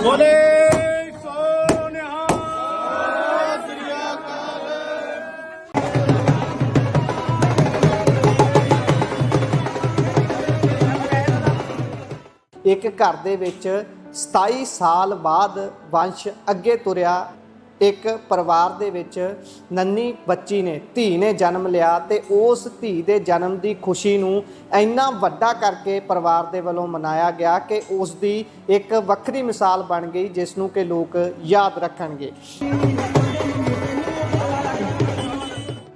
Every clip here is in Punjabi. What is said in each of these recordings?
ਬੋਲੇ ਸੋ ਨਿਹਾਲ। ਇੱਕ ਘਰ ਦੇ ਵਿੱਚ 27 ਸਾਲ ਬਾਅਦ ਵੰਸ਼ ਅੱਗੇ ਤੁਰਿਆ। ਇੱਕ ਪਰਿਵਾਰ ਦੇ ਵਿੱਚ ਨੰਨੀ ਬੱਚੀ ਨੇ, ਧੀ ਨੇ ਜਨਮ ਲਿਆ ਤੇ ਉਸ ਧੀ ਦੇ ਜਨਮ ਦੀ ਖੁਸ਼ੀ ਨੂੰ ਇੰਨਾ ਵੱਡਾ ਕਰਕੇ ਪਰਿਵਾਰ ਦੇ ਵੱਲੋਂ ਮਨਾਇਆ ਗਿਆ ਕਿ ਉਸ ਦੀ ਇੱਕ ਵੱਖਰੀ ਮਿਸਾਲ ਬਣ ਗਈ ਜਿਸ ਨੂੰ ਕਿ ਲੋਕ ਯਾਦ ਰੱਖਣਗੇ।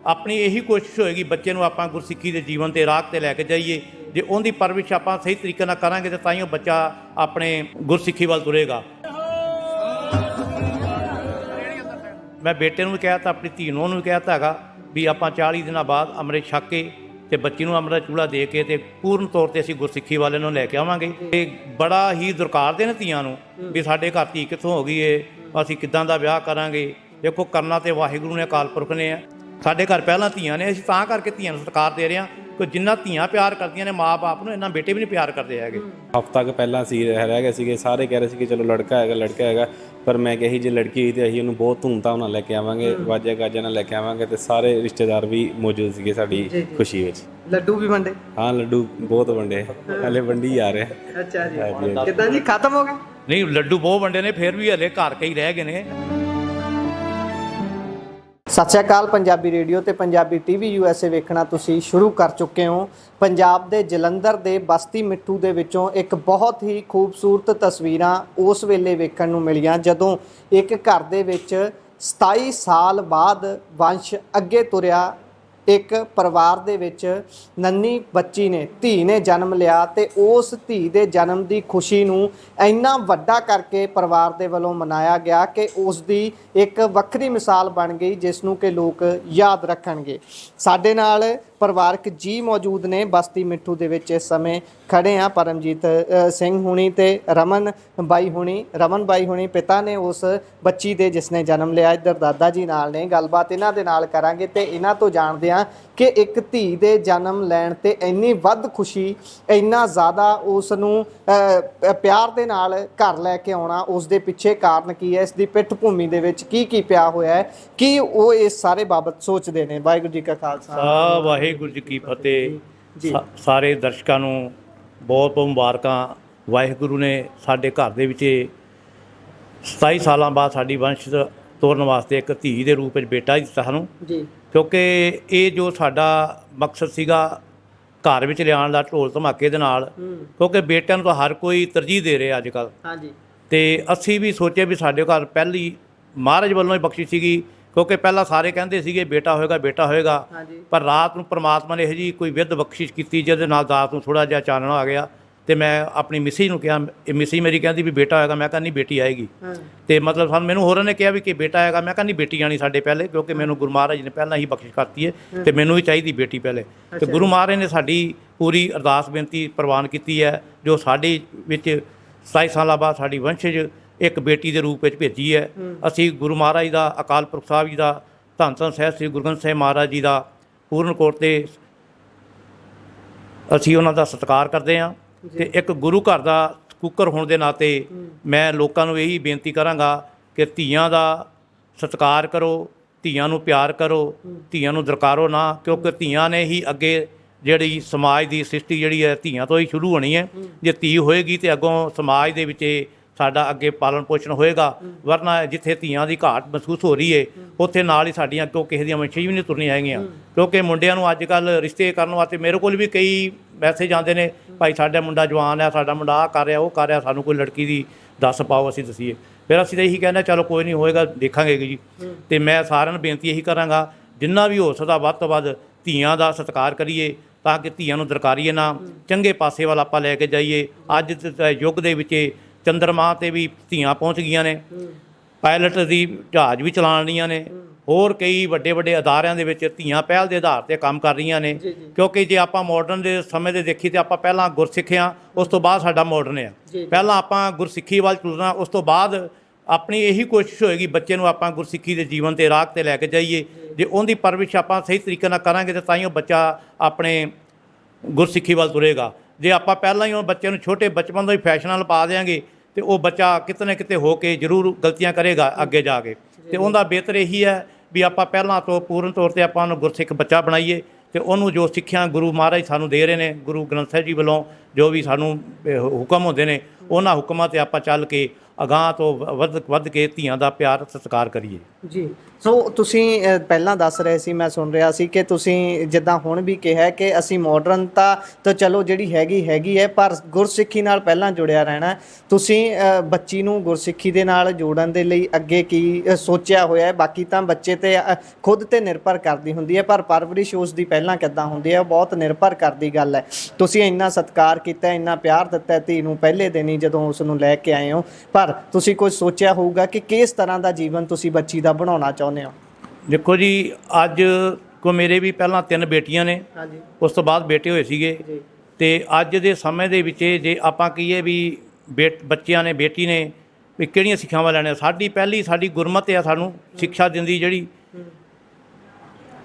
ਆਪਣੀ ਇਹੀ ਕੋਸ਼ਿਸ਼ ਹੋਏਗੀ ਬੱਚੇ ਨੂੰ ਆਪਾਂ ਗੁਰਸਿੱਖੀ ਦੇ ਜੀਵਨ ਦੇ ਰਾਹ ਤੇ ਲੈ ਕੇ ਜਾਈਏ। ਜੇ ਉਹਦੀ ਪਰਵਰਿਸ਼ ਆਪਾਂ ਸਹੀ ਤਰੀਕੇ ਨਾਲ ਕਰਾਂਗੇ ਤਾਂ ਹੀ ਉਹ ਬੱਚਾ ਆਪਣੇ ਗੁਰਸਿੱਖੀ ਵੱਲ ਤੁਰੇਗਾ। ਮੈਂ ਬੇਟੇ ਨੂੰ ਵੀ ਕਹਿ ਤਾ, ਆਪਣੀ ਧੀ ਨੂੰ ਉਹਨੂੰ ਵੀ ਕਹਿ ਤਾ ਹੈਗਾ ਵੀ ਆਪਾਂ 40 ਦਿਨਾਂ ਬਾਅਦ ਅੰਮ੍ਰਿਤ ਛਕ ਕੇ ਤੇ ਬੱਚੀ ਨੂੰ ਅੰਮ੍ਰਿਤ ਚੂਲਾ ਦੇ ਕੇ ਤੇ ਪੂਰਨ ਤੌਰ ਤੇ ਅਸੀਂ ਗੁਰਸਿੱਖੀ ਵਾਲੇ ਨੂੰ ਲੈ ਕੇ ਆਵਾਂਗੇ। ਇਹ ਬੜਾ ਹੀ ਦੁਰਕਾਰਦੇ ਨੇ ਧੀਆਂ ਨੂੰ ਵੀ ਸਾਡੇ ਘਰ ਧੀ ਕਿੱਥੋਂ ਹੋ ਗਈ ਏ, ਅਸੀਂ ਕਿੱਦਾਂ ਦਾ ਵਿਆਹ ਕਰਾਂਗੇ। ਦੇਖੋ ਕਰਨਾ ਤੇ ਵਾਹਿਗੁਰੂ ਨੇ, ਅਕਾਲ ਪੁਰਖ ਨੇ ਆ। ਸਾਡੇ ਘਰ ਪਹਿਲਾਂ ਧੀਆਂ ਨੇ, ਅਸੀਂ ਤਾਂ ਕਰਕੇ ਧੀਆਂ ਨੂੰ ਸਤਿਕਾਰ ਦੇ ਰਹੇ ਹਾਂ ਕਿ ਜਿੰਨਾ ਧੀਆਂ ਪਿਆਰ ਕਰਦੀਆਂ ਨੇ ਮਾਂ ਬਾਪ ਨੂੰ, ਇੰਨਾ ਬੇਟੇ ਵੀ ਨਹੀਂ ਪਿਆਰ ਕਰਦੇ ਹੈਗੇ। ਹਫ਼ਤਾ ਕੁ ਪਹਿਲਾਂ ਸੀ ਰਹਿ ਗਏ ਸੀਗੇ, ਸਾਰੇ ਕਹਿ ਰਹੇ ਸੀ ਕਿ ਚਲੋ ਲੜਕਾ ਹੈਗਾ, ਪਰ ਮੈਂ ਕਹੀ ਜੇ ਲੜਕੀ ਹੋਈ ਤੇ ਅਸੀਂ ਉਹਨੂੰ ਬਹੁਤ ਧੂਮਧਾਮ ਨਾਲ ਲੈ ਕੇ ਆਵਾਂਗੇ, ਵਾਜੇ ਗਾਜੇ ਨਾਲ ਲੈ ਕੇ ਆਵਾਂਗੇ ਤੇ ਸਾਰੇ ਰਿਸ਼ਤੇਦਾਰ ਵੀ ਮੌਜੂਦ ਸੀਗੇ ਸਾਡੀ ਖੁਸ਼ੀ ਵਿੱਚ। ਲੱਡੂ ਵੀ ਵੰਡੇ? ਹਾਂ, ਲੱਡੂ ਬਹੁਤ ਵੰਡੇ, ਹਲੇ ਵੰਡੀ ਆ ਰਹੇ। ਅੱਛਾ ਜੀ, ਕਿੱਦਾਂ ਜੀ ਖਤਮ ਹੋ ਗਏ? ਨਹੀਂ, ਲੱਡੂ ਬਹੁਤ ਵੰਡੇ ਨੇ, ਫਿਰ ਵੀ ਹਲੇ ਘਰ ਕਈ ਰਹਿ ਗਏ ਨੇ। ਸਤਿ ਸ਼੍ਰੀ ਅਕਾਲ। ਪੰਜਾਬੀ ਰੇਡੀਓ ਤੇ ਪੰਜਾਬੀ ਟੀਵੀ USA ਵੇਖਣਾ ਤੁਸੀਂ ਸ਼ੁਰੂ ਕਰ ਚੁੱਕੇ ਹੋ। ਪੰਜਾਬ ਦੇ ਜਲੰਧਰ ਦੇ ਬਸਤੀ ਮਿੱਠੂ ਦੇ ਵਿੱਚੋਂ ਇੱਕ ਬਹੁਤ ਹੀ ਖੂਬਸੂਰਤ ਤਸਵੀਰਾਂ ਉਸ ਵੇਲੇ ਵੇਖਣ ਨੂੰ ਮਿਲੀਆਂ ਜਦੋਂ ਇੱਕ ਘਰ ਦੇ ਵਿੱਚ 27 ਸਾਲ ਬਾਅਦ ਵੰਸ਼ ਅੱਗੇ ਤੁਰਿਆ। ਇੱਕ ਪਰਿਵਾਰ ਦੇ ਵਿੱਚ ਨੰਨੀ ਬੱਚੀ ਨੇ, ਧੀ ਨੇ ਜਨਮ ਲਿਆ ਤੇ ਉਸ ਧੀ ਦੇ ਜਨਮ ਦੀ ਖੁਸ਼ੀ ਨੂੰ ਇੰਨਾ ਵੱਡਾ ਕਰਕੇ ਪਰਿਵਾਰ ਦੇ ਵੱਲੋਂ ਮਨਾਇਆ ਗਿਆ ਕਿ ਉਸ ਦੀ ਇੱਕ ਵੱਖਰੀ ਮਿਸਾਲ ਬਣ ਗਈ ਜਿਸ ਨੂੰ ਕਿ ਲੋਕ ਯਾਦ ਰੱਖਣਗੇ। ਸਾਡੇ ਨਾਲ ਪਰਿਵਾਰਕ ਜੀ ਮੌਜੂਦ ਨੇ ਬਸਤੀ ਮਿੱਠੂ ਦੇ ਵਿੱਚ। ਇਸ ਸਮੇਂ ਖੜੇ ਆ ਪਰਮਜੀਤ ਸਿੰਘ ਹੁਣੀ ਤੇ ਰਮਨ ਬਾਈ ਹੁਣੀ ਪਿਤਾ ਨੇ ਉਸ ਬੱਚੀ ਦੇ ਜਿਸ ਨੇ ਜਨਮ ਲਿਆ। ਇੱਧਰ ਦਾਦਾ ਜੀ ਨਾਲ ਨੇ, ਗੱਲਬਾਤ ਇਹਨਾਂ ਦੇ ਨਾਲ ਕਰਾਂਗੇ ਤੇ ਇਹਨਾਂ ਤੋਂ ਜਾਣਦੇ ਹਾਂ ਕਿ ਇੱਕ ਧੀ ਦੇ ਜਨਮ ਲੈਣ ਤੇ ਇੰਨੀ ਵੱਧ ਖੁਸ਼ੀ, ਇੰਨਾ ਜ਼ਿਆਦਾ ਉਸ ਨੂੰ ਪਿਆਰ ਦੇ ਨਾਲ ਘਰ ਲੈ ਕੇ ਆਉਣਾ, ਉਸ ਦੇ ਪਿੱਛੇ ਕਾਰਨ ਕੀ ਹੈ, ਇਸ ਦੀ ਪਿੱਠ ਭੂਮੀ ਦੇ ਵਿੱਚ ਕੀ ਪਿਆ ਹੋਇਆ ਹੈ, ਕੀ ਉਹ ਇਸ ਸਾਰੇ ਬਾਬਤ ਸੋਚਦੇ ਨੇ। ਵਾਹਿਗੁਰੂ ਜੀ ਕਾ ਖਾਲਸਾ, ਵਾਹਿਗੁਰੂ ਜੀ ਕੀ ਫਤਿਹ। ਸਾਰੇ ਦਰਸ਼ਕਾਂ ਨੂੰ ਬਹੁਤ ਬਹੁਤ ਮੁਬਾਰਕਾਂ। ਵਾਹਿਗੁਰੂ ਨੇ ਸਾਡੇ ਘਰ ਦੇ ਵਿੱਚ 27 ਸਾਲਾਂ ਬਾਅਦ ਸਾਡੀ ਵੰਸ਼ ਤੋਰਨ ਵਾਸਤੇ ਇੱਕ ਧੀ ਦੇ ਰੂਪ ਵਿੱਚ ਬੇਟਾ ਦਿੱਤਾ ਸਾਨੂੰ ਜੀ। ਕਿਉਂਕਿ ਇਹ ਜੋ ਸਾਡਾ ਮਕਸਦ ਸੀਗਾ ਘਰ ਵਿੱਚ ਲਿਆਉਣ ਦਾ ਢੋਲ ਧਮਾਕੇ ਦੇ ਨਾਲ, ਕਿਉਂਕਿ ਬੇਟਿਆਂ ਨੂੰ ਤਾਂ ਹਰ ਕੋਈ ਤਰਜੀਹ ਦੇ ਰਿਹਾ ਅੱਜ ਕੱਲ੍ਹ। ਹਾਂਜੀ, ਤੇ ਅਸੀਂ ਵੀ ਸੋਚਿਆ ਵੀ ਸਾਡੇ ਘਰ ਪਹਿਲੀ ਮਹਾਰਾਜ ਵੱਲੋਂ ਹੀ ਬਖਸ਼ਿਸ਼ ਸੀਗੀ, ਕਿਉਂਕਿ ਪਹਿਲਾਂ ਸਾਰੇ ਕਹਿੰਦੇ ਸੀਗੇ ਬੇਟਾ ਹੋਏਗਾ, ਪਰ ਰਾਤ ਨੂੰ ਪ੍ਰਮਾਤਮਾ ਨੇ ਇਹੋ ਜਿਹੀ ਕੋਈ ਵਿਧ ਬਖਸ਼ਿਸ਼ ਕੀਤੀ ਜਿਹਦੇ ਨਾਲ ਦਾਤ ਨੂੰ ਥੋੜ੍ਹਾ ਜਿਹਾ ਚਾਨਣਾ ਆ ਗਿਆ। ਤੇ ਮੈਂ ਆਪਣੀ ਮਿਸੀ ਨੂੰ ਕਿਹਾ, ਮਿਸੀ ਮੇਰੀ ਕਹਿੰਦੀ ਵੀ ਬੇਟਾ ਹੋਏਗਾ, ਮੈਂ ਕਿਹਾ ਨਹੀਂ ਬੇਟੀ ਆਏਗੀ। ਤੇ ਮਤਲਬ ਮੈਨੂੰ ਹੋਰਾਂ ਨੇ ਕਿਹਾ ਵੀ ਕਿ ਬੇਟਾ ਆਏਗਾ, ਮੈਂ ਕਿਹਾ ਨਹੀਂ ਬੇਟੀ ਆਣੀ ਸਾਡੇ ਪਹਿਲੇ, ਕਿਉਂਕਿ ਮੈਨੂੰ ਗੁਰੂ ਮਹਾਰਾਜ ਨੇ ਪਹਿਲਾਂ ਹੀ ਬਖਸ਼ਿਸ਼ ਕਰਤੀ ਹੈ ਤੇ ਮੈਨੂੰ ਵੀ ਚਾਹੀਦੀ ਬੇਟੀ ਪਹਿਲੇ। ਤੇ ਗੁਰੂ ਮਹਾਰਾਜ ਨੇ ਸਾਡੀ ਪੂਰੀ ਅਰਦਾਸ ਬੇਨਤੀ ਪ੍ਰਵਾਨ ਕੀਤੀ ਹੈ, ਜੋ ਸਾਡੇ ਵਿੱਚ 27 ਸਾਲਾਂ ਬਾਅਦ ਸਾਡੀ ਵੰਸ਼ਜ ਇੱਕ ਬੇਟੀ ਦੇ ਰੂਪ ਵਿੱਚ ਭੇਜੀ ਹੈ। ਅਸੀਂ ਗੁਰੂ ਮਹਾਰਾਜ ਦਾ, ਅਕਾਲ ਪੁਰਖ ਸਾਹਿਬ ਜੀ ਦਾ, ਧੰਨ ਧੰਨ ਸਾਹਿਬ ਸ੍ਰੀ ਗੁਰੂ ਗ੍ਰੰਥ ਸਾਹਿਬ ਮਹਾਰਾਜ ਜੀ ਦਾ ਪੂਰਨ ਕੋਟ ਤੇ ਅਸੀਂ ਉਹਨਾਂ ਦਾ ਸਤਿਕਾਰ ਕਰਦੇ ਹਾਂ। ਤੇ ਇੱਕ ਗੁਰੂ ਘਰ ਦਾ ਕੁੱਕਰ ਹੋਣ ਦੇ ਨਾਤੇ ਮੈਂ ਲੋਕਾਂ ਨੂੰ ਇਹੀ ਬੇਨਤੀ ਕਰਾਂਗਾ ਕਿ ਧੀਆਂ ਦਾ ਸਤਿਕਾਰ ਕਰੋ, ਧੀਆਂ ਨੂੰ ਪਿਆਰ ਕਰੋ, ਧੀਆਂ ਨੂੰ ਦਰਕਾਰੋ ਨਾ, ਕਿਉਂਕਿ ਧੀਆਂ ਨੇ ਹੀ ਅੱਗੇ ਜਿਹੜੀ ਸਮਾਜ ਦੀ ਸ੍ਰਿਸ਼ਟੀ ਜਿਹੜੀ ਹੈ ਧੀਆਂ ਤੋਂ ਹੀ ਸ਼ੁਰੂ ਹੋਣੀ ਹੈ। ਜੇ ਧੀ ਹੋਏਗੀ ਤਾਂ ਅੱਗੋਂ ਸਮਾਜ ਦੇ ਵਿੱਚ ਸਾਡਾ ਅੱਗੇ ਪਾਲਣ ਪੋਸ਼ਣ ਹੋਏਗਾ, ਵਰਨਾ ਜਿੱਥੇ ਧੀਆਂ ਦੀ ਘਾਟ ਮਹਿਸੂਸ ਹੋ ਰਹੀ ਹੈ ਉੱਥੇ ਨਾਲ ਹੀ ਸਾਡੀਆਂ ਅੱਗੋਂ ਕਿਸੇ ਦੀਆਂ ਵੰਸ਼ਜ ਵੀ ਨਹੀਂ ਤੁਰਨੀਆਂ ਹੈਗੀਆਂ। ਕਿਉਂਕਿ ਮੁੰਡਿਆਂ ਨੂੰ ਅੱਜ ਕੱਲ੍ਹ ਰਿਸ਼ਤੇ ਕਰਨ ਵਾਸਤੇ ਮੇਰੇ ਕੋਲ ਵੀ ਕਈ ਮੈਸੇਜ ਆਉਂਦੇ ਨੇ, ਭਾਈ ਸਾਡਾ ਮੁੰਡਾ ਜਵਾਨ ਹੈ, ਸਾਡਾ ਮੁੰਡਾ ਆਹ ਕਰ ਰਿਹਾ ਉਹ ਕਰ ਰਿਹਾ, ਸਾਨੂੰ ਕੋਈ ਲੜਕੀ ਦੀ ਦੱਸ ਪਾਓ, ਅਸੀਂ ਦਸੀਏ। ਫਿਰ ਅਸੀਂ ਤਾਂ ਇਹੀ ਕਹਿੰਦੇ ਚਲੋ ਕੋਈ ਨਹੀਂ ਹੋਏਗਾ, ਦੇਖਾਂਗੇ ਜੀ। ਅਤੇ ਮੈਂ ਸਾਰਿਆਂ ਨੂੰ ਬੇਨਤੀ ਇਹੀ ਕਰਾਂਗਾ ਜਿੰਨਾ ਵੀ ਹੋ ਸਕਦਾ ਵੱਧ ਤੋਂ ਵੱਧ ਧੀਆਂ ਦਾ ਸਤਿਕਾਰ ਕਰੀਏ ਤਾਂ ਕਿ ਧੀਆਂ ਨੂੰ ਦਰਕਾਰੀਏ ਨਾ, ਚੰਗੇ ਪਾਸੇ ਵੱਲ ਆਪਾਂ ਲੈ ਕੇ ਜਾਈਏ। ਅੱਜ ਦੇ ਯੁੱਗ ਦੇ ਵਿੱਚ ਚੰਦਰਮਾ 'ਤੇ ਵੀ ਧੀਆਂ ਪਹੁੰਚ ਗਈਆਂ ਨੇ, ਪਾਇਲਟ ਦੀ ਜਹਾਜ਼ ਵੀ ਚਲਾਉਣ ਰਹੀਆਂ ਨੇ, ਹੋਰ ਕਈ ਵੱਡੇ ਵੱਡੇ ਅਦਾਰਿਆਂ ਦੇ ਵਿੱਚ ਧੀਆਂ ਪਹਿਲ ਦੇ ਆਧਾਰ 'ਤੇ ਕੰਮ ਕਰ ਰਹੀਆਂ ਨੇ। ਕਿਉਂਕਿ ਜੇ ਆਪਾਂ ਮਾਡਰਨ ਦੇ ਸਮੇਂ ਦੇ ਦੇਖੀ ਤਾਂ ਆਪਾਂ ਪਹਿਲਾਂ ਗੁਰਸਿੱਖ ਹਾਂ, ਉਸ ਤੋਂ ਬਾਅਦ ਸਾਡਾ ਮਾਡਰਨ ਆ। ਪਹਿਲਾਂ ਆਪਾਂ ਗੁਰਸਿੱਖੀ ਵੱਲ ਤੁਰਨਾ, ਉਸ ਤੋਂ ਬਾਅਦ ਆਪਣੀ ਇਹੀ ਕੋਸ਼ਿਸ਼ ਹੋਏਗੀ ਬੱਚੇ ਨੂੰ ਆਪਾਂ ਗੁਰਸਿੱਖੀ ਦੇ ਜੀਵਨ ਦੇ ਰਾਹ 'ਤੇ ਲੈ ਕੇ ਜਾਈਏ। ਜੇ ਉਹਦੀ ਪਰਵਰਿਸ਼ ਆਪਾਂ ਸਹੀ ਤਰੀਕੇ ਨਾਲ ਕਰਾਂਗੇ ਤਾਂ ਹੀ ਉਹ ਬੱਚਾ ਆਪਣੇ ਗੁਰਸਿੱਖੀ ਵੱਲ ਤੁਰੇਗਾ। ਜੇ ਆਪਾਂ ਪਹਿਲਾਂ ਹੀ ਉਹ ਬੱਚੇ ਨੂੰ ਛੋਟੇ ਬਚਪਨ ਤੋਂ ਹੀ ਫੈਸ਼ਨ ਨਾਲ ਪਾ ਦਿਆਂਗੇ ਤੇ ਉਹ ਬੱਚਾ ਕਿਤੇ ਨਾ ਕਿਤੇ ਹੋ ਕੇ ਜ਼ਰੂਰ ਗਲਤੀਆਂ ਕਰੇਗਾ ਅੱਗੇ ਜਾ ਕੇ। ਤੇ ਉਹਦਾ ਬਿਹਤਰ ਇਹੀ ਹੈ ਵੀ ਆਪਾਂ ਪਹਿਲਾਂ ਤੋਂ ਪੂਰਨ ਤੌਰ 'ਤੇ ਆਪਾਂ ਉਹਨੂੰ ਗੁਰਸਿੱਖ ਬੱਚਾ ਬਣਾਈਏ ਤੇ ਉਹਨੂੰ ਜੋ ਸਿੱਖਿਆ ਗੁਰੂ ਮਹਾਰਾਜ ਸਾਨੂੰ ਦੇ ਰਹੇ ਨੇ, ਗੁਰੂ ਗ੍ਰੰਥ ਸਾਹਿਬ ਜੀ ਵੱਲੋਂ ਜੋ ਵੀ ਸਾਨੂੰ ਹੁਕਮ ਹੁੰਦੇ ਨੇ, ਉਹਨਾਂ ਹੁਕਮਾਂ 'ਤੇ ਆਪਾਂ ਚੱਲ ਕੇ ਅਗਾਂਹ ਤੋਂ ਵੱਧ ਕੇ ਧੀਆਂ ਦਾ ਪਿਆਰ ਸਤਿਕਾਰ ਕਰੀਏ ਜੀ। ਸੋ ਤੁਸੀਂ ਪਹਿਲਾਂ ਦੱਸ ਰਹੇ ਸੀ, ਮੈਂ ਸੁਣ ਰਿਹਾ ਸੀ ਕਿ ਤੁਸੀਂ ਜਿੱਦਾਂ ਹੁਣ ਵੀ ਕਿਹਾ ਕਿ ਅਸੀਂ ਮਾਡਰਨਤਾ ਤਾਂ ਚਲੋ ਜਿਹੜੀ ਹੈਗੀ ਹੈ, ਪਰ ਗੁਰਸਿੱਖੀ ਨਾਲ ਪਹਿਲਾਂ ਜੁੜਿਆ ਰਹਿਣਾ। ਤੁਸੀਂ ਬੱਚੀ ਨੂੰ ਗੁਰਸਿੱਖੀ ਦੇ ਨਾਲ ਜੋੜਨ ਦੇ ਲਈ ਅੱਗੇ ਕੀ ਸੋਚਿਆ ਹੋਇਆ ਹੈ? ਬਾਕੀ ਤਾਂ ਬੱਚੇ 'ਤੇ ਖੁਦ 'ਤੇ ਨਿਰਭਰ ਕਰਦੀ ਹੁੰਦੀ ਹੈ, ਪਰ ਪਰਵਰਿਸ਼ ਉਸ ਦੀ ਪਹਿਲਾਂ ਕਿੱਦਾਂ ਹੁੰਦੀ ਹੈ ਉਹ ਬਹੁਤ ਨਿਰਭਰ ਕਰਦੀ ਗੱਲ ਹੈ। ਤੁਸੀਂ ਇੰਨਾ ਸਤਿਕਾਰ ਕੀਤਾ, ਇੰਨਾ ਪਿਆਰ ਦਿੱਤਾ ਧੀ ਨੂੰ ਪਹਿਲੇ ਦਿਨ ਹੀ ਜਦੋਂ ਉਸ ਨੂੰ ਲੈ ਕੇ ਆਏ ਹੋ, ਪਰ ਤੁਸੀਂ ਕੁਝ ਸੋਚਿਆ ਹੋਊਗਾ ਕਿ ਕਿਸ ਤਰ੍ਹਾਂ ਦਾ ਜੀਵਨ ਤੁਸੀਂ ਬੱਚੀ ਦਾ ਬਣਾਉਣਾ ਚਾਹੁੰਦੇ ਹੋ? ਦੇਖੋ ਜੀ, ਅੱਜ ਕੋ ਮੇਰੇ ਵੀ ਪਹਿਲਾਂ 3 ਬੇਟੀਆਂ ਨੇ, ਉਸ ਤੋਂ ਬਾਅਦ ਬੇਟੇ ਹੋਏ ਸੀਗੇ। ਤੇ ਅੱਜ ਦੇ ਸਮੇਂ ਦੇ ਵਿੱਚ ਜੇ ਆਪਾਂ ਕਹੀਏ ਵੀ ਬੱਚਿਆਂ ਨੇ, ਬੇਟੀ ਨੇ ਵੀ ਕਿਹੜੀਆਂ ਸਿੱਖਿਆਵਾਂ ਲੈਣੀਆਂ, ਸਾਡੀ ਗੁਰਮਤ ਆ ਸਾਨੂੰ ਸਿੱਖਿਆ ਦਿੰਦੀ ਜਿਹੜੀ,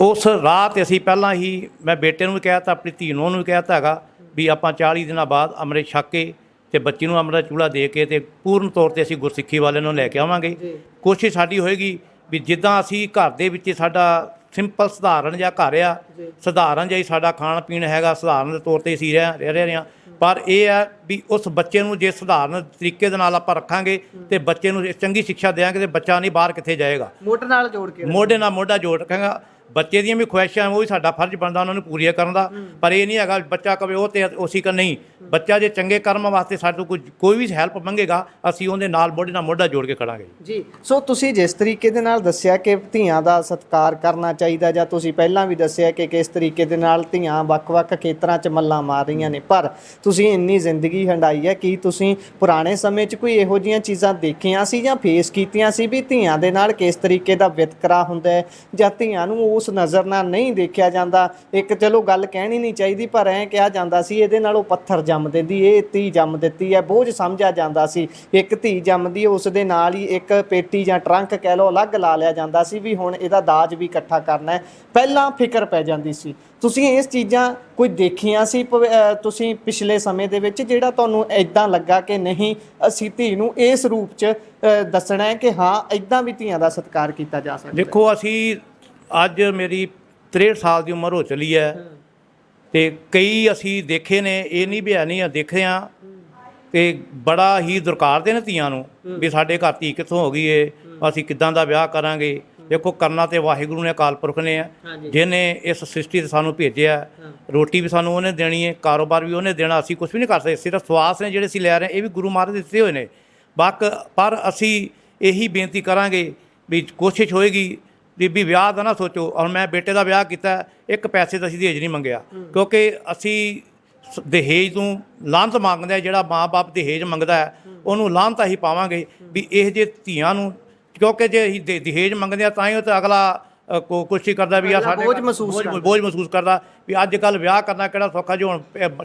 ਉਸ ਰਾਹ 'ਤੇ ਅਸੀਂ ਪਹਿਲਾਂ ਹੀ, ਮੈਂ ਬੇਟੇ ਨੂੰ ਵੀ ਕਹਿ ਤਾ, ਆਪਣੀ ਧੀ ਨੂੰ ਵੀ ਕਹਿ ਤਾ ਹੈਗਾ ਵੀ ਆਪਾਂ 40 ਦਿਨਾਂ ਬਾਅਦ ਅੰਮ੍ਰਿਤ ਛਕ ਕੇ ਤੇ ਬੱਚੀ ਨੂੰ ਅੰਮ੍ਰਿਤ ਚੂੜਾ ਦੇ ਕੇ ਤੇ ਪੂਰਨ ਤੌਰ 'ਤੇ ਅਸੀਂ ਗੁਰਸਿੱਖੀ ਵਾਲੇ ਨੂੰ ਲੈ ਕੇ ਆਵਾਂਗੇ। ਕੋਸ਼ਿਸ਼ ਸਾਡੀ ਹੋਏਗੀ ਵੀ ਜਿੱਦਾਂ ਅਸੀਂ ਘਰ ਦੇ ਵਿੱਚ ਸਾਡਾ ਸਿੰਪਲ ਸਧਾਰਨ ਜਿਹਾ ਘਰ ਆ, ਸਧਾਰਨ ਜਿਹਾ ਹੀ ਸਾਡਾ ਖਾਣ ਪੀਣ ਹੈਗਾ, ਸਧਾਰਨ ਦੇ ਤੌਰ 'ਤੇ ਅਸੀਂ ਰਹਿ ਰਹੇ ਹਾਂ, ਪਰ ਇਹ ਹੈ ਵੀ ਉਸ ਬੱਚੇ ਨੂੰ ਜੇ ਸਧਾਰਨ ਤਰੀਕੇ ਦੇ ਨਾਲ ਆਪਾਂ ਰੱਖਾਂਗੇ ਤੇ ਬੱਚੇ ਨੂੰ ਚੰਗੀ ਸਿੱਖਿਆ ਦੇਵਾਂਗੇ ਤੇ ਬੱਚਾ ਨਹੀਂ ਬਾਹਰ ਕਿੱਥੇ ਜਾਏਗਾ। ਮੋਢੇ ਨਾਲ ਜੋੜ ਕੇ, ਮੋਢੇ ਨਾਲ ਮੋਢਾ ਜੋੜ ਰੱਖਾਂਗਾ। ਬੱਚੇ ਦੀਆਂ ਵੀ ਖੁਆਇਸ਼ਾਂ ਉਹ ਵੀ ਸਾਡਾ ਫਰਜ਼ ਬਣਦਾ ਉਹਨਾਂ ਨੂੰ ਪੂਰੀਆਂ ਕਰਨ ਦਾ, ਪਰ ਇਹ ਨਹੀਂ ਹੈਗਾ ਬੱਚਾ ਕਵੇ ਉਹ ਤੇ ਉਸੀ ਕਰ ਨਹੀਂ। ਬੱਚਾ ਜੇ ਚੰਗੇ ਕਰਮਾਂ ਵਾਸਤੇ ਸਾਡੇ ਤੋਂ ਕੋਈ ਵੀ ਹੈਲਪ ਮੰਗੇਗਾ, ਅਸੀਂ ਉਹਦੇ ਨਾਲ ਮੋਢੇ ਨਾਲ ਮੋਢਾ ਜੋੜ ਕੇ ਖੜਾਂਗੇ ਜੀ। ਸੋ ਤੁਸੀਂ ਜਿਸ ਤਰੀਕੇ ਦੇ ਨਾਲ ਦੱਸਿਆ ਕਿ ਧੀਆਂ ਦਾ ਸਤਿਕਾਰ ਕਰਨਾ ਚਾਹੀਦਾ, ਜਾਂ ਤੁਸੀਂ ਪਹਿਲਾਂ ਵੀ ਦੱਸਿਆ ਕਿ ਕਿਸ ਤਰੀਕੇ ਦੇ ਨਾਲ ਧੀਆਂ ਵੱਖ-ਵੱਖ ਖੇਤਰਾਂ 'ਚ ਮੱਲਾਂ ਮਾਰ ਰਹੀਆਂ ਨੇ, ਪਰ ਤੁਸੀਂ ਇੰਨੀ ਜ਼ਿੰਦਗੀ ਹੰਡਾਈ ਹੈ, ਕੀ ਤੁਸੀਂ ਪੁਰਾਣੇ ਸਮੇਂ 'ਚ ਕੋਈ ਇਹੋ ਜਿਹੀਆਂ ਚੀਜ਼ਾਂ ਦੇਖੀਆਂ ਸੀ ਜਾਂ ਫੇਸ ਕੀਤੀਆਂ ਸੀ ਵੀ ਧੀਆਂ ਦੇ ਨਾਲ ਕਿਸ ਤਰੀਕੇ ਦਾ ਵਿਤਕਰਾ ਹੁੰਦਾ ਹੈ, ਜਾਂ ਧੀਆਂ ਨੂੰ ਉਸ ਨਜ਼ਰ ਨਾਲ ਨਹੀਂ ਦੇਖਿਆ ਜਾਂਦਾ? ਇੱਕ ਚਲੋ ਗੱਲ ਕਹਿਣੀ ਨਹੀਂ ਚਾਹੀਦੀ, ਪਰ ਐਂ ਕਿਹਾ ਜਾਂਦਾ ਸੀ ਇਹਦੇ ਨਾਲੋਂ ਪੱਥਰ ਜੰਮ ਦਿੰਦੀ, ਇਹ ਧੀ ਜੰਮ ਦਿੱਤੀ ਹੈ, ਬੋਝ ਸਮਝਿਆ ਜਾਂਦਾ ਸੀ। ਇੱਕ ਧੀ ਜੰਮਦੀ ਉਸ ਦੇ ਨਾਲ ਹੀ ਇੱਕ ਪੇਟੀ ਜਾਂ ਟਰੰਕ ਕਹਿ ਲਓ ਅਲੱਗ ਲਾ ਲਿਆ ਜਾਂਦਾ ਸੀ ਵੀ ਹੁਣ ਇਹਦਾ ਦਾਜ ਵੀ ਇਕੱਠਾ ਕਰਨਾ ਹੈ, ਪਹਿਲਾਂ ਫਿਕਰ ਪੈ ਜਾਂਦੀ ਸੀ। ਤੁਸੀਂ ਇਸ ਚੀਜ਼ਾਂ ਕੋਈ ਦੇਖੀਆਂ ਸੀ ਤੁਸੀਂ ਪਿਛਲੇ ਸਮੇਂ ਦੇ ਵਿੱਚ, ਜਿਹੜਾ ਤੁਹਾਨੂੰ ਇੱਦਾਂ ਲੱਗਾ ਕਿ ਨਹੀਂ ਅਸੀਂ ਧੀ ਨੂੰ ਇਸ ਰੂਪ 'ਚ ਦੱਸਣਾ ਹੈ ਕਿ ਹਾਂ ਇੱਦਾਂ ਵੀ ਧੀਆਂ ਦਾ ਸਤਿਕਾਰ ਕੀਤਾ ਜਾ ਸਕਦਾ? ਦੇਖੋ, ਅਸੀਂ ਅੱਜ ਮੇਰੀ 63 ਸਾਲ ਦੀ ਉਮਰ ਹੋ ਚਲੀ ਹੈ ਤੇ ਕਈ ਅਸੀਂ ਦੇਖੇ ਨੇ, ਇਹ ਨਹੀਂ ਵੀ ਹੈ ਨਹੀਂ ਦੇਖੇ ਹਾਂ, ਤੇ ਬੜਾ ਹੀ ਦੁਰਕਾਰਦੇ ਨੇ ਧੀਆਂ ਨੂੰ ਵੀ ਸਾਡੇ ਘਰ ਧੀ ਕਿੱਥੋਂ ਹੋ ਗਈ ਏ, ਅਸੀਂ ਕਿੱਦਾਂ ਦਾ ਵਿਆਹ ਕਰਾਂਗੇ। ਦੇਖੋ, ਕਰਨਾ ਤੇ ਵਾਹਿਗੁਰੂ ਨੇ, ਅਕਾਲ ਪੁਰਖ ਨੇ ਆ, ਜਿਹਨੇ ਇਸ ਸ੍ਰਿਸ਼ਟੀ 'ਤੇ ਸਾਨੂੰ ਭੇਜਿਆ। ਰੋਟੀ ਵੀ ਸਾਨੂੰ ਉਹਨੇ ਦੇਣੀ ਹੈ, ਕਾਰੋਬਾਰ ਵੀ ਉਹਨੇ ਦੇਣਾ, ਅਸੀਂ ਕੁਝ ਵੀ ਨਹੀਂ ਕਰ ਸਕਦੇ। ਸਿਰਫ ਸਵਾਸ ਨੇ ਜਿਹੜੇ ਅਸੀਂ ਲੈ ਰਹੇ ਇਹ ਵੀ ਗੁਰੂ ਮਹਾਰਾਜ ਦੇ ਦਿੱਤੇ ਹੋਏ ਨੇ। ਪਰ ਅਸੀਂ ਇਹੀ ਬੇਨਤੀ ਕਰਾਂਗੇ ਵੀ ਕੋਸ਼ਿਸ਼ ਹੋਏਗੀ ਵੀ ਵਿਆਹ ਦਾ ਨਾ ਸੋਚੋ। ਹੁਣ ਮੈਂ ਬੇਟੇ ਦਾ ਵਿਆਹ ਕੀਤਾ, ਇੱਕ ਪੈਸੇ ਦਾ ਅਸੀਂ ਦਹੇਜ ਨਹੀਂ ਮੰਗਿਆ, ਕਿਉਂਕਿ ਅਸੀਂ ਦਹੇਜ ਨੂੰ ਲਾਹਨਤ ਮੰਗਦੇ ਹਾਂ। ਜਿਹੜਾ ਮਾਂ-ਬਾਪ ਦਹੇਜ ਮੰਗਦਾ ਹੈ ਉਹਨੂੰ ਲਾਹਨਤ ਹੀ ਪਾਵਾਂਗੇ ਵੀ ਇਹ ਜੇ ਧੀਆਂ ਨੂੰ, ਕਿਉਂਕਿ ਜੇ ਅਸੀਂ ਦਹੇਜ ਮੰਗਦੇ ਹਾਂ ਤਾਂ ਹੀ ਉਹ ਤਾਂ ਅਗਲਾ ਕੋਸ਼ਿਸ਼ ਕਰਦਾ ਵੀ ਆ ਸਾਡੇ ਬੋਝ ਮਹਿਸੂਸ ਕਰਦਾ ਵੀ ਅੱਜ ਕੱਲ੍ਹ ਵਿਆਹ ਕਰਨਾ ਕਿਹੜਾ ਸੌਖਾ। ਜੋ ਹੁਣ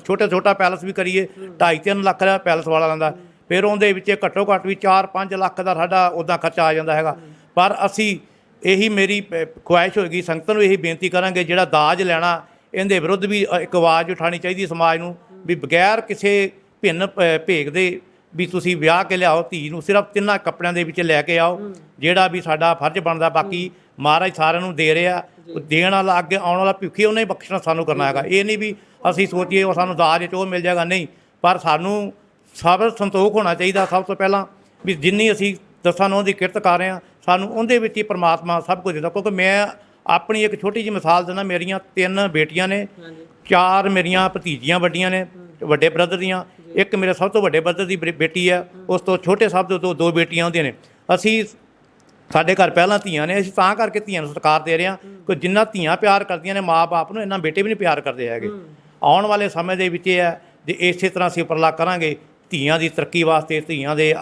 ਛੋਟਾ ਪੈਲਸ ਵੀ ਕਰੀਏ 2.5-3 ਲੱਖ ਦਾ ਪੈਲਸ ਵਾਲਾ ਲੈਂਦਾ, ਫਿਰ ਉਹਦੇ ਵਿੱਚ ਘੱਟੋ ਘੱਟ ਵੀ 4-5 ਲੱਖ ਦਾ ਸਾਡਾ ਉੱਦਾਂ ਖਰਚਾ ਆ ਜਾਂਦਾ ਹੈਗਾ। ਪਰ ਅਸੀਂ ਇਹੀ ਮੇਰੀ ਖੁਆਇਸ਼ ਹੋਏਗੀ, ਸੰਗਤਾਂ ਨੂੰ ਇਹੀ ਬੇਨਤੀ ਕਰਾਂਗੇ ਜਿਹੜਾ ਦਾਜ ਲੈਣਾ ਇਹਦੇ ਵਿਰੁੱਧ ਵੀ ਇੱਕ ਆਵਾਜ਼ ਉਠਾਉਣੀ ਚਾਹੀਦੀ ਸਮਾਜ ਨੂੰ ਵੀ ਬਗੈਰ ਕਿਸੇ ਭਿੰਨ ਭੇਗ ਦੇ ਵੀ ਤੁਸੀਂ ਵਿਆਹ ਕੇ ਲਿਆਓ ਧੀ ਨੂੰ, ਸਿਰਫ 3 ਕੱਪੜਿਆਂ ਦੇ ਵਿੱਚ ਲੈ ਕੇ ਆਓ, ਜਿਹੜਾ ਵੀ ਸਾਡਾ ਫਰਜ਼ ਬਣਦਾ। ਬਾਕੀ ਮਹਾਰਾਜ ਸਾਰਿਆਂ ਨੂੰ ਦੇ ਰਿਹਾ, ਦੇਣ ਵਾਲਾ ਅੱਗੇ ਆਉਣ ਵਾਲਾ ਭੁੱਖੀ ਉਹਨੇ ਬਖਸ਼ਣਾ ਸਾਨੂੰ ਕਰਨਾ ਹੈਗਾ। ਇਹ ਨਹੀਂ ਵੀ ਅਸੀਂ ਸੋਚੀਏ ਉਹ ਸਾਨੂੰ ਦਾਜ 'ਚ ਉਹ ਮਿਲ ਜਾਏਗਾ, ਨਹੀਂ। ਪਰ ਸਾਨੂੰ ਸਬਰ ਸੰਤੋਖ ਹੋਣਾ ਚਾਹੀਦਾ ਸਭ ਤੋਂ ਪਹਿਲਾਂ ਵੀ ਜਿੰਨੀ ਅਸੀਂ ਦਸਾਂ ਨੌਂ ਦੀ ਕਿਰਤ ਕਰ ਰਹੇ ਹਾਂ ਸਾਨੂੰ ਉਹਦੇ ਵਿੱਚ ਹੀ ਪਰਮਾਤਮਾ ਸਭ ਕੁਝ ਦਿੰਦਾ। ਕਿਉਂਕਿ ਮੈਂ ਆਪਣੀ ਇੱਕ ਛੋਟੀ ਜਿਹੀ ਮਿਸਾਲ ਦਿੰਦਾ, ਮੇਰੀਆਂ 3 ਬੇਟੀਆਂ ਨੇ, 4 ਮੇਰੀਆਂ ਭਤੀਜੀਆਂ ਵੱਡੀਆਂ ਨੇ ਵੱਡੇ ਬ੍ਰਦਰ ਦੀਆਂ, ਇੱਕ ਮੇਰੇ ਸਭ ਤੋਂ ਵੱਡੇ ਬ੍ਰਦਰ ਦੀ ਬੇਟੀ ਹੈ, ਉਸ ਤੋਂ ਛੋਟੇ ਸਭ ਤੋਂ 2 ਬੇਟੀਆਂ ਹੁੰਦੀਆਂ ਨੇ। ਸਾਡੇ ਘਰ ਪਹਿਲਾਂ ਧੀਆਂ ਨੇ, ਅਸੀਂ ਤਾਂ ਕਰਕੇ ਧੀਆਂ ਨੂੰ ਸਤਿਕਾਰ ਦੇ ਰਹੇ ਹਾਂ ਕਿ ਜਿੰਨਾ ਧੀਆਂ ਪਿਆਰ ਕਰਦੀਆਂ ਨੇ ਮਾਂ-ਬਾਪ ਨੂੰ, ਇੰਨਾ ਬੇਟੇ ਵੀ ਨਹੀਂ ਪਿਆਰ ਕਰਦੇ ਹੈਗੇ। ਆਉਣ ਵਾਲੇ ਸਮੇਂ ਦੇ ਵਿੱਚ ਇਹ ਹੈ ਜੇ ਇਸੇ ਤਰ੍ਹਾਂ ਅਸੀਂ ਉਪਰਾਲਾ ਕਰਾਂਗੇ ਧੀਆਂ ਦੀ ਤਰੱਕੀ ਵਾਸਤੇ, ਧੀਆਂ ਦੇ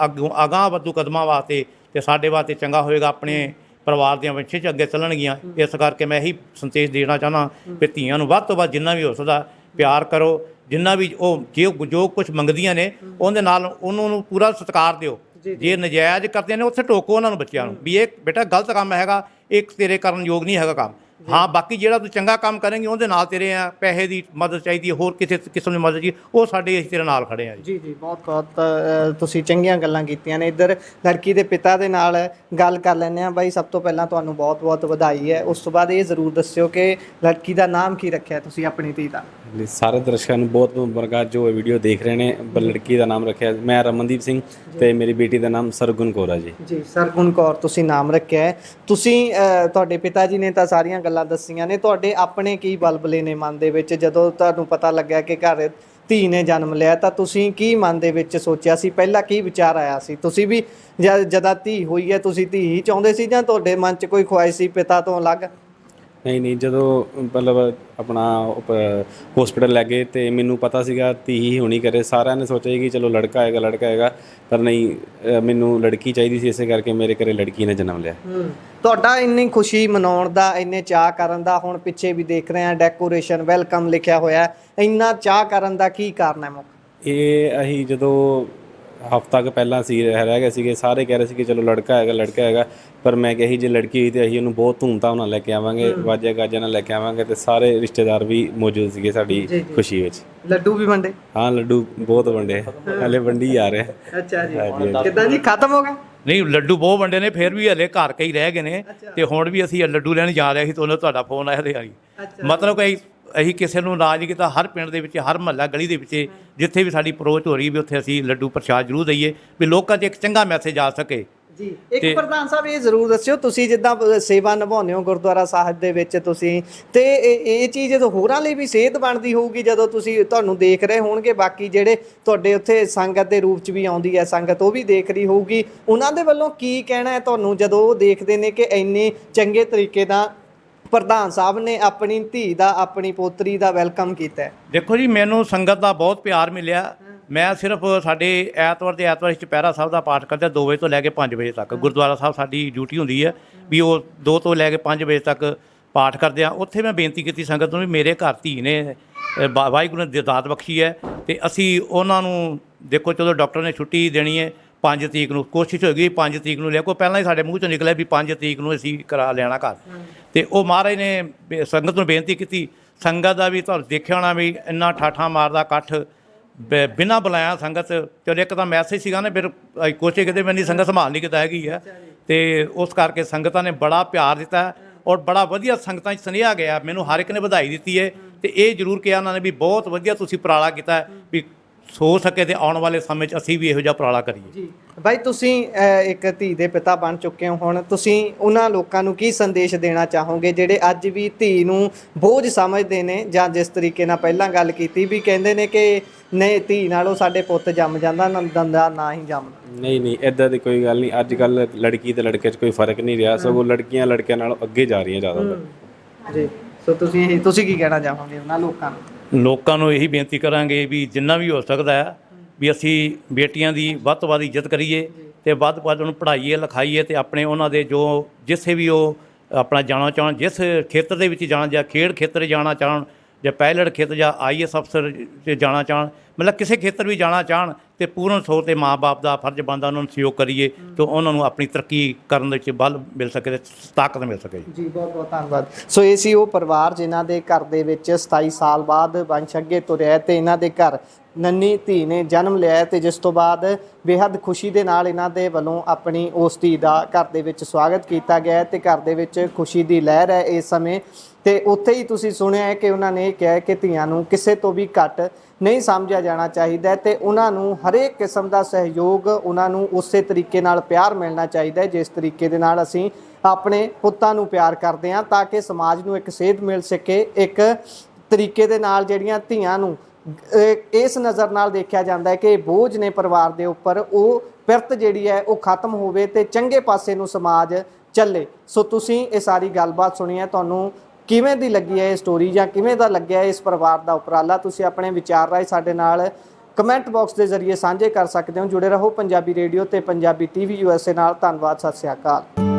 ਅਗਾਂਹ ਵਧੂ ਕਦਮਾਂ ਵਾਸਤੇ, ਤੇ ਸਾਡੇ ਵਾਸਤੇ ਚੰਗਾ ਹੋਏਗਾ, ਆਪਣੇ ਪਰਿਵਾਰ ਦੀਆਂ ਵੰਸ਼ੇ 'ਚ ਅੱਗੇ ਚੱਲਣਗੀਆਂ। ਇਸ ਕਰਕੇ ਮੈਂ ਇਹੀ ਸੰਦੇਸ਼ ਦੇਣਾ ਚਾਹੁੰਦਾ ਵੀ ਧੀਆਂ ਨੂੰ ਵੱਧ ਤੋਂ ਵੱਧ ਜਿੰਨਾ ਵੀ ਹੋ ਸਕਦਾ ਪਿਆਰ ਕਰੋ, ਜਿੰਨਾ ਵੀ ਉਹ ਜੋ ਕੁਛ ਮੰਗਦੀਆਂ ਨੇ ਉਹਦੇ ਨਾਲ ਉਹਨਾਂ ਨੂੰ ਪੂਰਾ ਸਤਿਕਾਰ ਦਿਓ। ਜੇ ਨਜਾਇਜ਼ ਕਰਦੇ ਨੇ ਉੱਥੇ ਟੋਕੋ ਉਹਨਾਂ ਨੂੰ, ਬੱਚਿਆਂ ਨੂੰ ਵੀ ਇਹ ਬੇਟਾ ਗਲਤ ਕੰਮ ਹੈਗਾ, ਇਹ ਤੇਰੇ ਕਰਨ ਯੋਗ ਨਹੀਂ ਹੈਗਾ ਕੰਮ। ਹਾਂ ਬਾਕੀ ਜਿਹੜਾ ਤੂੰ ਚੰਗਾ ਕੰਮ ਕਰੇਂਗੇ ਉਹਦੇ ਨਾਲ ਤੇਰੇ ਆ ਪੈਸੇ ਦੀ ਮਦਦ ਚਾਹੀਦੀ ਹੈ, ਹੋਰ ਕਿਸੇ ਕਿਸਮ ਦੀ ਮਦਦ ਜੀ ਉਹ ਸਾਡੇ ਅਸੀਂ ਤੇਰੇ ਨਾਲ ਖੜੇ ਆ ਜੀ। ਜੀ ਬਹੁਤ ਬਹੁਤ ਤੁਸੀਂ ਚੰਗੀਆਂ ਗੱਲਾਂ ਕੀਤੀਆਂ ਨੇ। ਇੱਧਰ ਲੜਕੀ ਦੇ ਪਿਤਾ ਦੇ ਨਾਲ ਗੱਲ ਕਰ ਲੈਂਦੇ ਆ। ਬਾਈ ਸਭ ਤੋਂ ਪਹਿਲਾਂ ਤੁਹਾਨੂੰ ਬਹੁਤ ਬਹੁਤ ਵਧਾਈ ਹੈ। ਉਸ ਤੋਂ ਬਾਅਦ ਇਹ ਜ਼ਰੂਰ ਦੱਸਿਓ ਕਿ ਲੜਕੀ ਦਾ ਨਾਮ ਕੀ ਰੱਖਿਆ ਤੁਸੀਂ ਆਪਣੀ ਧੀ ਦਾ? ਸਾਰੇ ਦਰਸ਼ਕਾਂ ਨੂੰ ਬਹੁਤ ਮੁਬਾਰਕਾਂ ਜੋ ਇਹ ਵੀਡੀਓ ਦੇਖ ਰਹੇ ਨੇ। ਲੜਕੀ ਦਾ ਨਾਮ ਰੱਖਿਆ ਮੈਂ ਰਮਨਦੀਪ ਸਿੰਘ ਤੇ ਮੇਰੀ ਬੇਟੀ ਦਾ ਨਾਮ ਸਰਗੁਣ ਕੌਰ ਹੈ ਜੀ। ਜੀ ਸਰਗੁਣ ਕੌਰ ਤੁਸੀਂ ਨਾਮ ਰੱਖਿਆ ਹੈ। ਤੁਸੀਂ ਤੁਹਾਡੇ ਪਿਤਾ ਜੀ ਨੇ ਤਾਂ ਸਾਰੀਆਂ ਗੱਲਾਂ ਦੱਸੀਆਂ ਨੇ, ਤੁਹਾਡੇ ਆਪਣੇ ਕੀ ਬਲਬਲੇ ਨੇ ਮਨ ਦੇ ਵਿੱਚ ਜਦੋਂ ਤੁਹਾਨੂੰ ਪਤਾ ਲੱਗਿਆ ਕਿ ਘਰ ਧੀ ਨੇ ਜਨਮ ਲਿਆ ਤਾਂ ਤੁਸੀਂ ਕੀ ਮਨ ਦੇ ਵਿੱਚ ਸੋਚਿਆ ਸੀ? ਪਹਿਲਾਂ ਕੀ ਵਿਚਾਰ ਆਇਆ ਸੀ? ਤੁਸੀਂ ਵੀ ਜਦ ਧੀ ਹੋਈ ਹੈ ਤੁਸੀਂ ਧੀ ਹੀ ਚਾਹੁੰਦੇ ਸੀ ਜਾਂ ਤੁਹਾਡੇ ਮਨ 'ਚ ਕੋਈ ਖੁਆਇਸ਼ ਸੀ ਪਿਤਾ ਤੋਂ ਅਲੱਗ? ਨਹੀਂ ਜਦੋਂ ਮਤਲਬ ਆਪਣਾ ਹਸਪੀਟਲ ਲੈ ਗਏ ਤੇ ਮੈਨੂੰ ਪਤਾ ਸੀਗਾ ਧੀ ਹੀ ਹੋਣੀ ਕਰੇ। ਸਾਰਿਆਂ ਨੇ ਸੋਚਿਆ ਕਿ ਚਲੋ ਲੜਕਾ ਆਏਗਾ ਪਰ ਨਹੀਂ ਮੈਨੂੰ ਲੜਕੀ ਚਾਹੀਦੀ ਸੀ, ਇਸੇ ਕਰਕੇ ਮੇਰੇ ਘਰੇ ਲੜਕੀ ਨੇ ਜਨਮ ਲਿਆ। ਤੁਹਾਡਾ ਇੰਨੀ ਖੁਸ਼ੀ ਮਨਾਉਣ ਦਾ, ਇੰਨੇ ਚਾਅ ਕਰਨ ਦਾ, ਹੁਣ ਪਿੱਛੇ ਵੀ ਦੇਖ ਰਹੇ ਹਾਂ ਡੈਕੋਰੇਸ਼ਨ ਵੈਲਕਮ ਲਿਖਿਆ ਹੋਇਆ, ਇੰਨਾ ਚਾਅ ਕਰਨ ਦਾ ਕੀ ਕਾਰਨ ਹੈ ਮੁੱਖ? ਇਹ ਅਸੀਂ ਜਦੋਂ ਹਫ਼ਤਾ ਕੁ ਪਹਿਲਾਂ ਸੀ ਰਹਿ ਗਏ ਸੀਗੇ, ਸਾਰੇ ਕਹਿ ਰਹੇ ਸੀ ਕਿ ਚਲੋ ਲੜਕਾ ਆਏਗਾ ਪਰ ਮੈਂ ਕਹੀ ਜੇ ਲੜਕੀ ਹੋਈ ਤੇ ਅਸੀਂ ਉਹਨੂੰ ਬਹੁਤ ਧੂਮਧਾਮ ਨਾਲ ਲੈ ਕੇ ਆਵਾਂਗੇ, ਵਾਜੇ ਗਾਜੇ ਨਾਲ ਲੈ ਕੇ ਆਵਾਂਗੇ ਤੇ ਸਾਰੇ ਰਿਸ਼ਤੇਦਾਰ ਵੀ ਮੌਜੂਦ ਸੀਗੇ ਸਾਡੀ ਖੁਸ਼ੀ ਵਿੱਚ। ਲੱਡੂ ਵੀ ਵੰਡੇ? ਹਾਂ ਲੱਡੂ ਬਹੁਤ ਵੰਡੇ, ਹਲੇ ਵੰਡੀ ਆ ਰਹੇ। ਅੱਛਾ ਜੀ, ਕਿੱਦਾਂ ਜੀ ਖਤਮ ਹੋ ਗਿਆ? ਨਹੀਂ ਲੱਡੂ ਬਹੁਤ ਵੰਡੇ ਨੇ, ਫਿਰ ਵੀ ਹਲੇ ਘਰ ਕਈ ਰਹਿ ਗਏ ਨੇ ਤੇ ਹੁਣ ਵੀ ਅਸੀਂ ਲੱਡੂ ਲੈਣ ਜਾ ਰਹੇ ਸੀ ਤਾਂ ਤੁਹਾਡਾ ਫੋਨ ਆਇਆ ਤੇ ਆ ਗਈ। ਮਤਲਬ ਕਿ ਅਸੀਂ ਕਿਸੇ ਨੂੰ ਨਾਰਾਜ਼ ਨਹੀਂ ਕੀਤਾ। ਹਰ ਪਿੰਡ ਦੇ ਵਿੱਚ, ਹਰ ਮਹੱਲਾ ਗਲੀ ਦੇ ਵਿੱਚ ਜਿੱਥੇ ਵੀ ਸਾਡੀ ਅਪਰੋਚ ਹੋ ਰਹੀ ਵੀ ਉੱਥੇ ਅਸੀਂ ਲੱਡੂ ਪ੍ਰਸ਼ਾਦ ਜ਼ਰੂਰ ਦਈਏ ਵੀ ਲੋਕਾਂ 'ਚ ਇੱਕ ਚੰਗਾ ਮੈਸੇਜ ਆ ਸਕੇ ਜੀ। ਇੱਕ ਪ੍ਰਧਾਨ ਸਾਹਿਬ ਇਹ ਜ਼ਰੂਰ ਦੱਸਿਓ, ਤੁਸੀਂ ਜਿੱਦਾਂ ਸੇਵਾ ਨਿਭਾਉਂਦੇ ਹੋ ਗੁਰਦੁਆਰਾ ਸਾਹਿਬ ਦੇ ਵਿੱਚ ਤੁਸੀਂ, ਤੇ ਇਹ ਚੀਜ਼ ਹੋਰਾਂ ਲਈ ਵੀ ਸੇਧ ਬਣਦੀ ਹੋਊਗੀ ਜਦੋਂ ਤੁਸੀਂ ਤੁਹਾਨੂੰ ਦੇਖ ਰਹੇ ਹੋਣਗੇ ਬਾਕੀ ਜਿਹੜੇ ਤੁਹਾਡੇ ਉੱਥੇ ਸੰਗਤ ਦੇ ਰੂਪ 'ਚ ਵੀ ਆਉਂਦੀ ਹੈ ਸੰਗਤ, ਉਹ ਵੀ ਦੇਖ ਰਹੀ ਹੋਊਗੀ, ਉਹਨਾਂ ਦੇ ਵੱਲੋਂ ਕੀ ਕਹਿਣਾ ਹੈ ਤੁਹਾਨੂੰ ਜਦੋਂ ਉਹ ਦੇਖਦੇ ਨੇ ਕਿ ਇੰਨੇ ਚੰਗੇ ਤਰੀਕੇ ਨਾਲ ਪ੍ਰਧਾਨ ਸਾਹਿਬ ਨੇ ਆਪਣੀ ਧੀ ਦਾ, ਆਪਣੀ ਪੋਤਰੀ ਦਾ ਵੈਲਕਮ ਕੀਤਾ? ਦੇਖੋ ਜੀ ਮੈਨੂੰ ਸੰਗਤ ਦਾ ਬਹੁਤ ਪਿਆਰ ਮਿਲਿਆ। ਮੈਂ ਸਿਰਫ ਸਾਡੇ ਐਤਵਾਰ ਦੇ ਐਤਵਾਰ ਚੁਪਹਿਰਾ ਸਾਹਿਬ ਦਾ ਪਾਠ ਕਰਦੇ 2 ਵਜੇ ਤੋਂ ਲੈ ਕੇ 5 ਵਜੇ ਤੱਕ। ਗੁਰਦੁਆਰਾ ਸਾਹਿਬ ਸਾਡੀ ਡਿਊਟੀ ਹੁੰਦੀ ਹੈ ਵੀ ਉਹ 2 ਤੋਂ ਲੈ ਕੇ 5 ਵਜੇ ਤੱਕ ਪਾਠ ਕਰਦੇ ਆ। ਉੱਥੇ ਮੈਂ ਬੇਨਤੀ ਕੀਤੀ ਸੰਗਤ ਨੂੰ ਵੀ ਮੇਰੇ ਘਰ ਧੀ ਨੇ ਵਾਹਿਗੁਰੂ ਨੇ ਦਾਤ ਬਖਸ਼ੀ ਹੈ ਤੇ ਅਸੀਂ ਉਹਨਾਂ ਨੂੰ ਦੇਖੋ ਚਲੋ ਡਾਕਟਰ ਨੇ ਛੁੱਟੀ ਦੇਣੀ ਹੈ 5 ਤਰੀਕ ਨੂੰ, ਕੋਸ਼ਿਸ਼ ਹੋਏਗੀ 5 ਤਰੀਕ ਨੂੰ ਲਿਆ। ਕੋਈ ਪਹਿਲਾਂ ਹੀ ਸਾਡੇ ਮੂੰਹ 'ਚੋਂ ਨਿਕਲਿਆ ਵੀ 5 ਤਰੀਕ ਨੂੰ ਅਸੀਂ ਕਰਾ ਲੈਣਾ ਘਰ, ਤੇ ਉਹ ਮਹਾਰਾਜ ਨੇ ਸੰਗਤ ਨੂੰ ਬੇਨਤੀ ਕੀਤੀ। ਸੰਗਤ ਦਾ ਵੀ ਤੁਹਾਨੂੰ ਦੇਖਿਆ ਹੋਣਾ ਵੀ ਇੰਨਾ ਠਾਠਾਂ ਮਾਰਦਾ ਇਕੱਠ ਬਿਨਾਂ ਬੁਲਾਇਆ ਸੰਗਤ। ਚਲੋ ਇੱਕ ਤਾਂ ਮੈਸੇਜ ਸੀਗਾ ਨਾ, ਫਿਰ ਕੋਸ਼ਿਸ਼ ਕਿਤੇ ਮੈਨੀ ਸੰਗਤ ਸੰਭਾਲ ਨਹੀਂ ਕੀਤਾ ਹੈਗੀ ਆ, ਤੇ ਉਸ ਕਰਕੇ ਸੰਗਤਾਂ ਨੇ ਬੜਾ ਪਿਆਰ ਦਿੱਤਾ ਔਰ ਬੜਾ ਵਧੀਆ ਸੰਗਤਾਂ 'ਚ ਸੁਨੇਹਾ ਗਿਆ। ਮੈਨੂੰ ਹਰ ਇੱਕ ਨੇ ਵਧਾਈ ਦਿੱਤੀ ਹੈ ਤੇ ਇਹ ਜ਼ਰੂਰ ਕਿਹਾ ਉਹਨਾਂ ਨੇ ਵੀ ਬਹੁਤ ਵਧੀਆ ਤੁਸੀਂ ਉਪਰਾਲਾ ਕੀਤਾ ਵੀ ਸੋ ਸਕੇ ਤੇ ਆਉਣ ਵਾਲੇ ਸਮੇਂ 'ਚ ਅਸੀਂ ਵੀ ਇਹੋ ਜਿਹਾ ਉਪਰਾਲਾ ਕਰੀਏ ਜੀ। ਬਾਈ ਤੁਸੀਂ ਇੱਕ ਧੀ ਦੇ ਪਿਤਾ ਬਣ ਚੁੱਕੇ ਹੋ, ਹੁਣ ਤੁਸੀਂ ਉਹਨਾਂ ਲੋਕਾਂ ਨੂੰ ਕੀ ਸੰਦੇਸ਼ ਦੇਣਾ ਚਾਹੋਗੇ ਜਿਹੜੇ ਅੱਜ ਵੀ ਧੀ ਨੂੰ ਬੋਝ ਸਮਝਦੇ ਨੇ, ਜਾਂ ਜਿਸ ਤਰੀਕੇ ਨਾਲ ਪਹਿਲਾਂ ਗੱਲ ਕੀਤੀ ਵੀ ਕਹਿੰਦੇ ਨੇ ਕਿ ਨਹੀਂ ਧੀ ਨਾਲੋਂ ਸਾਡੇ ਪੁੱਤ ਜੰਮ ਜਾਂਦਾ ਦੰਦਾ ਨਾ ਹੀ ਜੰਮਦਾ? ਨਹੀਂ ਇੱਦਾਂ ਦੀ ਕੋਈ ਗੱਲ ਨਹੀਂ। ਅੱਜ ਕੱਲ੍ਹ ਲੜਕੀ ਤੇ ਲੜਕੇ 'ਚ ਕੋਈ ਫਰਕ ਨਹੀਂ ਰਿਹਾ, ਸਗੋਂ ਲੜਕੀਆਂ ਲੜਕਿਆਂ ਨਾਲੋਂ ਅੱਗੇ ਜਾ ਰਹੀਆਂ ਜ਼ਿਆਦਾਤਰ ਜੀ। ਸੋ ਤੁਸੀਂ ਕੀ ਕਹਿਣਾ ਚਾਹੋਗੇ ਉਹਨਾਂ ਲੋਕਾਂ ਨੂੰ? ਇਹੀ ਬੇਨਤੀ ਕਰਾਂਗੇ ਵੀ ਜਿੰਨਾ ਵੀ ਹੋ ਸਕਦਾ ਹੈ ਵੀ ਅਸੀਂ ਬੇਟੀਆਂ ਦੀ ਵੱਧ ਤੋਂ ਵੱਧ ਇੱਜ਼ਤ ਕਰੀਏ ਤੇ ਵੱਧ ਤੋਂ ਵੱਧ ਉਹਨੂੰ ਪੜ੍ਹਾਈਏ ਲਿਖਾਈਏ ਤੇ ਆਪਣੇ ਉਹਨਾਂ ਦੇ ਜੋ ਜਿੱਥੇ ਵੀ ਉਹ ਆਪਣਾ ਜਾਣਾ ਚਾਹਣ, ਜਿਸ ਖੇਤਰ ਦੇ ਵਿੱਚ ਜਾਣਾ, ਜਾਂ ਖੇਡ ਖੇਤਰ ਜਾਣਾ ਚਾਹਣ, ਜਾਂ ਪਾਇਲਟ ਖੇਤਰ, ਜਾਂ IAS ਅਫਸਰ 'ਚ ਜਾਣਾ ਚਾਹਣ, ਮਤਲਬ ਕਿਸੇ ਖੇਤਰ ਵੀ ਜਾਣਾ ਚਾਹਣ ਤੇ ਪੂਰਨ ਤੌਰ 'ਤੇ ਮਾਂ-ਬਾਪ ਦਾ ਫਰਜ਼ ਬਣਦਾ ਉਹਨਾਂ ਨੂੰ ਸਹਿਯੋਗ ਕਰੀਏ ਤੇ ਉਹਨਾਂ ਨੂੰ ਆਪਣੀ ਤਰੱਕੀ ਕਰਨ ਦੇ ਵਿੱਚ ਬਲ ਮਿਲ ਸਕੇ ਤੇ ਤਾਕਤ ਮਿਲ ਸਕੇ ਜੀ। ਬਹੁਤ ਬਹੁਤ ਧੰਨਵਾਦ। ਸੋ ਇਹ ਸੀ ਉਹ ਪਰਿਵਾਰ ਜਿਨ੍ਹਾਂ ਦੇ ਘਰ ਦੇ ਵਿੱਚ 27 ਸਾਲ ਬਾਅਦ ਵੰਸ਼ ਅੱਗੇ ਤੁਰਿਆ ਤੇ ਇਹਨਾਂ ਦੇ ਘਰ ਨੰਨੀ ਧੀ ਨੇ ਜਨਮ ਲਿਆ ਤੇ ਜਿਸ ਤੋਂ ਬਾਅਦ ਬੇਹੱਦ ਖੁਸ਼ੀ ਦੇ ਨਾਲ ਇਹਨਾਂ ਦੇ ਵੱਲੋਂ ਆਪਣੀ ਉਸ ਧੀ ਦਾ ਘਰ ਦੇ ਵਿੱਚ ਸਵਾਗਤ ਕੀਤਾ ਗਿਆ ਤੇ ਘਰ ਦੇ ਵਿੱਚ ਖੁਸ਼ੀ ਦੀ ਲਹਿਰ ਹੈ ਇਸ ਸਮੇਂ। ਤੇ ਉੱਥੇ ਹੀ ਤੁਸੀਂ ਸੁਣਿਆ ਹੈ ਕਿ ਉਹਨਾਂ ਨੇ ਇਹ ਕਿਹਾ ਕਿ ਧੀਆਂ ਨੂੰ ਕਿਸੇ ਤੋਂ ਵੀ ਘੱਟ ਨਹੀਂ ਸਮਝਿਆ ਜਾਣਾ ਚਾਹੀਦਾ ਤੇ ਉਹਨਾਂ ਨੂੰ ਹਰੇਕ ਕਿਸਮ ਦਾ ਸਹਿਯੋਗ, ਉਹਨਾਂ ਨੂੰ ਉਸੇ ਤਰੀਕੇ ਨਾਲ ਪਿਆਰ ਮਿਲਣਾ ਚਾਹੀਦਾ ਜਿਸ ਤਰੀਕੇ ਦੇ ਨਾਲ ਅਸੀਂ ਆਪਣੇ ਪੁੱਤਾਂ ਨੂੰ ਪਿਆਰ ਕਰਦੇ ਹਾਂ, ਤਾਂ ਕਿ ਸਮਾਜ ਨੂੰ ਇੱਕ ਸੇਧ ਮਿਲ ਸਕੇ। ਇੱਕ ਤਰੀਕੇ ਦੇ ਨਾਲ ਜਿਹੜੀਆਂ ਧੀਆਂ ਨੂੰ ਇਸ ਨਜ਼ਰ ਨਾਲ ਦੇਖਿਆ ਜਾਂਦਾ ਹੈ ਕਿ ਬੋਝ ਨੇ ਪਰਿਵਾਰ ਦੇ ਉੱਪਰ, ਉਹ ਪਿਰਤ ਜਿਹੜੀ ਹੈ ਉਹ ਖਤਮ ਹੋਵੇ ਤੇ ਚੰਗੇ ਪਾਸੇ ਨੂੰ ਸਮਾਜ ਚੱਲੇ। ਸੋ ਤੁਸੀਂ ਇਹ ਸਾਰੀ ਗੱਲਬਾਤ ਸੁਣੀ ਹੈ, ਤੁਹਾਨੂੰ ਕਿਵੇਂ ਦੀ ਲੱਗੀ ਹੈ ਇਹ ਸਟੋਰੀ ਜਾਂ ਕਿਵੇਂ ਦਾ ਲੱਗਿਆ ਇਸ ਪਰਿਵਾਰ ਦਾ ਉਪਰਾਲਾ? ਤੁਸੀਂ ਆਪਣੇ ਵਿਚਾਰ ਰਾਏ ਸਾਡੇ ਨਾਲ ਕਮੈਂਟ ਬਾਕਸ ਦੇ ਜ਼ਰੀਏ ਸਾਂਝੇ ਕਰ ਸਕਦੇ ਹੋ। ਜੁੜੇ ਰਹੋ ਪੰਜਾਬੀ ਰੇਡੀਓ ਤੇ ਪੰਜਾਬੀ TV USA ਨਾਲ। ਧੰਨਵਾਦ, ਸਤਿ ਸ਼੍ਰੀ ਅਕਾਲ।